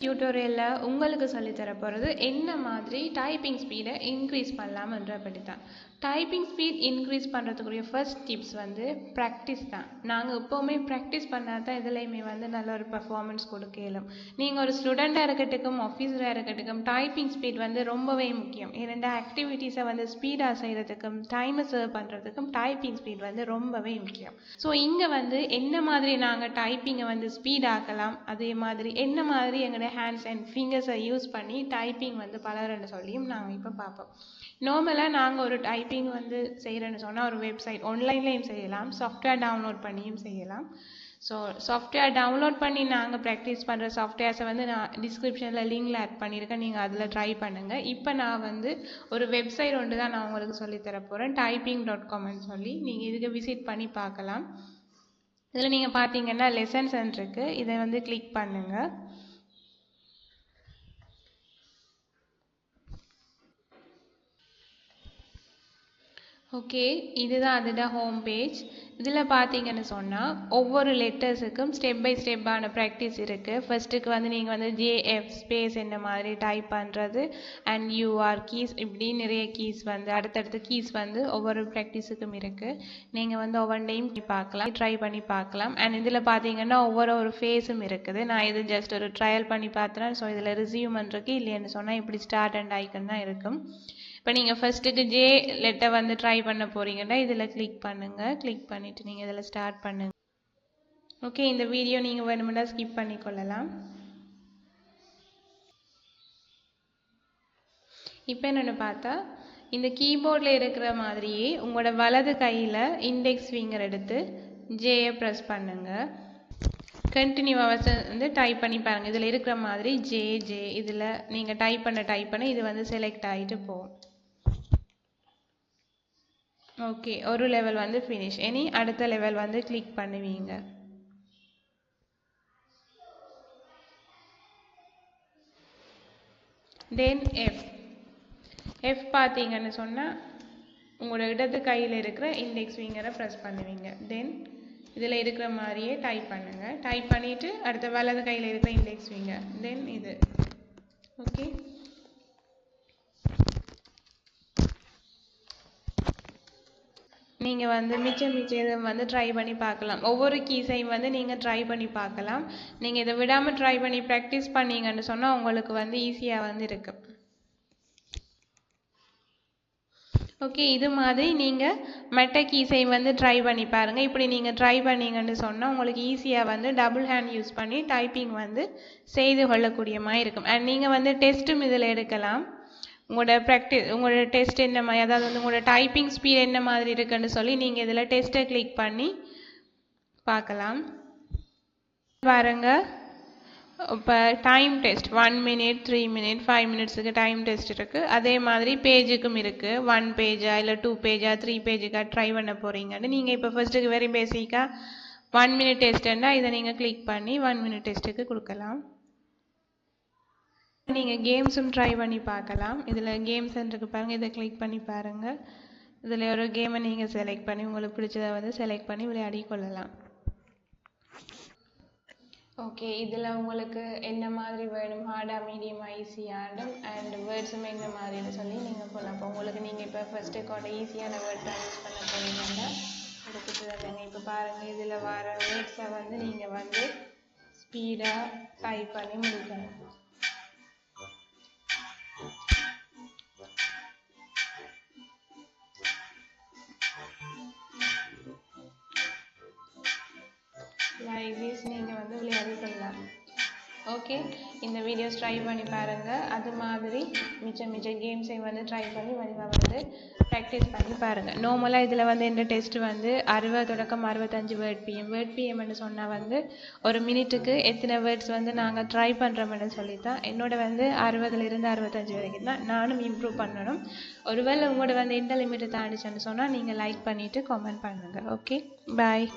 டியூட்டோரியல்ல உங்களுக்கு சொல்லித் தர போகிறது என்ன மாதிரி டைப்பிங் ஸ்பீடை இன்க்ரீஸ் பண்ணலாம்ன்ற பற்றி தான். டைப்பிங் ஸ்பீட் இன்க்ரீஸ் பண்ணுறதுக்குரிய ஃபர்ஸ்ட் டிப்ஸ் வந்து ப்ராக்டிஸ் தான். நாங்கள் எப்போவுமே ப்ராக்டிஸ் பண்ணால் தான் எதுலையுமே வந்து நல்ல ஒரு பர்ஃபார்மன்ஸ் கொடுக்க இயலும். நீங்கள் ஒரு ஸ்டூடெண்ட்டாக இருக்கட்டும் ஆஃபீஸராக இருக்கட்டும் டைப்பிங் ஸ்பீட் வந்து ரொம்பவே முக்கியம். இரண்டு ஆக்டிவிட்டீஸை வந்து ஸ்பீடாக செய்கிறதுக்கும் டைமை சர்வ் பண்ணுறதுக்கும் டைப்பிங் ஸ்பீட் வந்து ரொம்பவே முக்கியம். ஸோ இங்கே வந்து என்ன மாதிரி நாங்கள் டைப்பிங்கை வந்து ஸ்பீட் ஆக்கலாம், அதே மாதிரி என்ன மாதிரி எங்களோட ஹேண்ட்ஸ் அண்ட் ஃபிங்கர்ஸை யூஸ் பண்ணி டைப்பிங் வந்து பலர்ன்னு சொல்லியும் நாங்கள் இப்போ பார்ப்போம். நார்மலாக நாங்கள் ஒரு டைப்பிங் வந்து செய்கிறேன்னு சொன்னால் ஒரு வெப்சைட் ஆன்லைன்லேயும் செய்யலாம், சாஃப்ட்வேர் டவுன்லோட் பண்ணியும் செய்யலாம். ஸோ சாஃப்ட்வேர் டவுன்லோட் பண்ணி நாங்கள் ப்ராக்டிஸ் பண்ணுற சாஃப்ட்வேர்ஸை வந்து நான் டிஸ்கிரிப்ஷனில் லிங்கில் ஆட் பண்ணியிருக்கேன், நீங்கள் அதில் ட்ரை பண்ணுங்கள். இப்போ நான் வந்து ஒரு வெப்சைட் ஒன்று தான் நான் உங்களுக்கு சொல்லித்தர போகிறேன், typing.comன்னு சொல்லி. நீங்கள் இதுக்கு விசிட் பண்ணி பார்க்கலாம். இதில் நீங்கள் பார்த்தீங்கன்னா லெசன்ஸ் இருக்குது, இதை வந்து கிளிக் பண்ணுங்கள். ஓகே, இதுதான் அதோட ஹோம் பேஜ். இதில் பார்த்தீங்கன்னு சொன்னால் ஒவ்வொரு லெட்டர்ஸுக்கும் ஸ்டெப் பை ஸ்டெப்பான ப்ராக்டிஸ் இருக்குது. ஃபர்ஸ்ட்டுக்கு வந்து நீங்கள் வந்து ஜேஎஃப் ஸ்பேஸ் என்ன மாதிரி டைப் பண்ணுறது அண்ட் யூஆர் கீஸ், இப்படி நிறைய கீஸ் வந்து அடுத்தடுத்த கீஸ் வந்து ஒவ்வொரு ப்ராக்டிஸுக்கும் இருக்குது. நீங்கள் வந்து ஒவ்வொரு டைம் பார்க்கலாம், ட்ரை பண்ணி பார்க்கலாம். அண்ட் இதில் பார்த்தீங்கன்னா ஒவ்வொரு ஃபேஸும் இருக்குது. நான் இது ஜஸ்ட் ஒரு ட்ரையல் பண்ணி பார்த்தேன். ஸோ இதில் ரிசியூம் இருக்கு, இல்லைன்னு சொன்னால் இப்படி ஸ்டார்ட் அண்ட் ஐக்கன் தான் இருக்கும். இப்போ நீங்கள் ஃபர்ஸ்ட்டுக்கு ஜே லெட்டர் வந்து ட்ரை பண்ண போகிறீங்கன்னா இதில் கிளிக் பண்ணுங்கள். கிளிக் பண்ணிவிட்டு நீங்கள் இதில் ஸ்டார்ட் பண்ணுங்கள். ஓகே, இந்த வீடியோ நீங்கள் வேணுமெண்டா ஸ்கிப் பண்ணிக்கொள்ளலாம். இப்போ என்னென்னு பார்த்தா இந்த கீபோர்டில் இருக்கிற மாதிரியே உங்களோட வலது கையில் இண்டெக்ஸ் ஃபிங்கர் எடுத்து ஜேயை ப்ரெஸ் பண்ணுங்கள். கண்டினியூவாக வந்து டைப் பண்ணி பாருங்கள். இதில் இருக்கிற மாதிரி ஜே இதில் நீங்கள் டைப் பண்ண இது வந்து செலக்ட் ஆகிட்டு போகும். ஓகே, ஒரு லெவல் வந்து ஃபினிஷ். இனி அடுத்த லெவல் வந்து கிளிக் பண்ணுவீங்க. தென் எஃப் பார்த்தீங்கன்னு சொன்னால் உங்களோட இடது கையில் இருக்கிற இண்டெக்ஸ் ஃபிங்கரை ப்ரெஸ் பண்ணுவீங்க. தென் இதில் இருக்கிற மாதிரியே டைப் பண்ணுங்கள். டைப் பண்ணிவிட்டு அடுத்த வலது கையில் இருக்கிற இண்டெக்ஸ் ஃபிங்கர், தென் இது. ஓகே, நீங்கள் வந்து மிச்சம் இதை வந்து ட்ரை பண்ணி பார்க்கலாம். ஒவ்வொரு கீஸையும் வந்து நீங்கள் ட்ரை பண்ணி பார்க்கலாம். நீங்கள் இதை விடாமல் ட்ரை பண்ணி ப்ராக்டிஸ் பண்ணீங்கன்னு சொன்னால் உங்களுக்கு வந்து ஈஸியாக வந்து இருக்கு. ஓகே, இது மாதிரி நீங்கள் மெட்ட கீஸை வந்து ட்ரை பண்ணி பாருங்கள். இப்படி நீங்கள் ட்ரை பண்ணீங்கன்னு சொன்னால் உங்களுக்கு ஈஸியாக வந்து டபுள் ஹேண்ட் யூஸ் பண்ணி டைப்பிங் வந்து செய்து கொள்ளக்கூடிய மாதிரி இருக்கும். அண்ட் நீங்கள் வந்து டெஸ்ட்டும் இதில் எடுக்கலாம். உங்களோட டெஸ்ட் என்ன மாதிரி, அதாவது வந்து உங்களோட டைப்பிங் ஸ்பீட் என்ன மாதிரி இருக்குன்னு சொல்லி நீங்கள் இதில் டெஸ்ட்டை கிளிக் பண்ணி பார்க்கலாம். பாருங்க, இப்போ டைம் டெஸ்ட் 1 minute 3 minute 5 minutesக்கு டைம் டெஸ்ட் இருக்குது. அதே மாதிரி பேஜுக்கும் இருக்குது. 1 பேஜா இல்லை 2 பேஜா 3 பேஜுக்கா ட்ரை பண்ண போகிறீங்கன்னு நீங்கள் இப்போ ஃபர்ஸ்ட்டுக்கு வெரி பேசிக்காக 1 minute டெஸ்ட்டுன்னா இதை நீங்கள் கிளிக் பண்ணி 1 minute டெஸ்ட்டுக்கு கொடுக்கலாம். நீங்கள் கேம்ஸும் ட்ரை பண்ணி பார்க்கலாம். இதில் கேம்ஸ் இருக்கு பாருங்கள், இதை கிளிக் பண்ணி பாருங்கள். இதில் ஒரு கேமை நீங்கள் செலக்ட் பண்ணி உங்களுக்கு பிடிச்சதை வந்து செலக்ட் பண்ணி விளையாடி கொள்ளலாம். ஓகே, இதில் உங்களுக்கு என்ன மாதிரி வேணும், ஹார்டாக மீடியமாக ஈஸியாக அண்ட் வேர்ட்ஸும் என்ன மாதிரின்னு சொல்லி நீங்கள் போகலாம். இப்போ உங்களுக்கு நீங்கள் இப்போ ஃபஸ்ட்டு கொண்ட ஈஸியான வேர்ட் தான் யூஸ் பண்ண போகிறீங்கன்னா கொடுத்துட்டு வரலைங்க. இப்போ பாருங்கள், இதில் வர வேர்ட்ஸை வந்து நீங்கள் வந்து ஸ்பீடாக டைப் பண்ணி முடிக்கணும். லைக் திஸ் நீங்கள் வந்து விளையாடி கொள்ளலாம். ஓகே, இந்த வீடியோஸ் ட்ரை பண்ணி பாருங்கள். அது மாதிரி மிச்ச கேம்ஸை வந்து ட்ரை பண்ணி வடிவாக வந்து ப்ராக்டிஸ் பண்ணி பாருங்கள். நார்மலாக இதில் வந்து இந்த டெஸ்ட் வந்து 60 தொடக்கம் 65 வேர்ட் பிஎம்னு சொன்னால் வந்து ஒரு மினிட்டுக்கு எத்தனை வேர்ட்ஸ் வந்து நாங்கள் ட்ரை பண்ணுறோம்னு சொல்லித்தான். என்னோட வந்து 60லிருந்து 65 வரைக்கும் தான். நானும் இம்ப்ரூவ் பண்ணணும். ஒருவேளை உங்களோட வந்து எந்த லிமிட்டை தாண்டிச்சுன்னு சொன்னால் நீங்கள் லைக் பண்ணிவிட்டு கமெண்ட் பண்ணுங்கள். ஓகே, பாய்.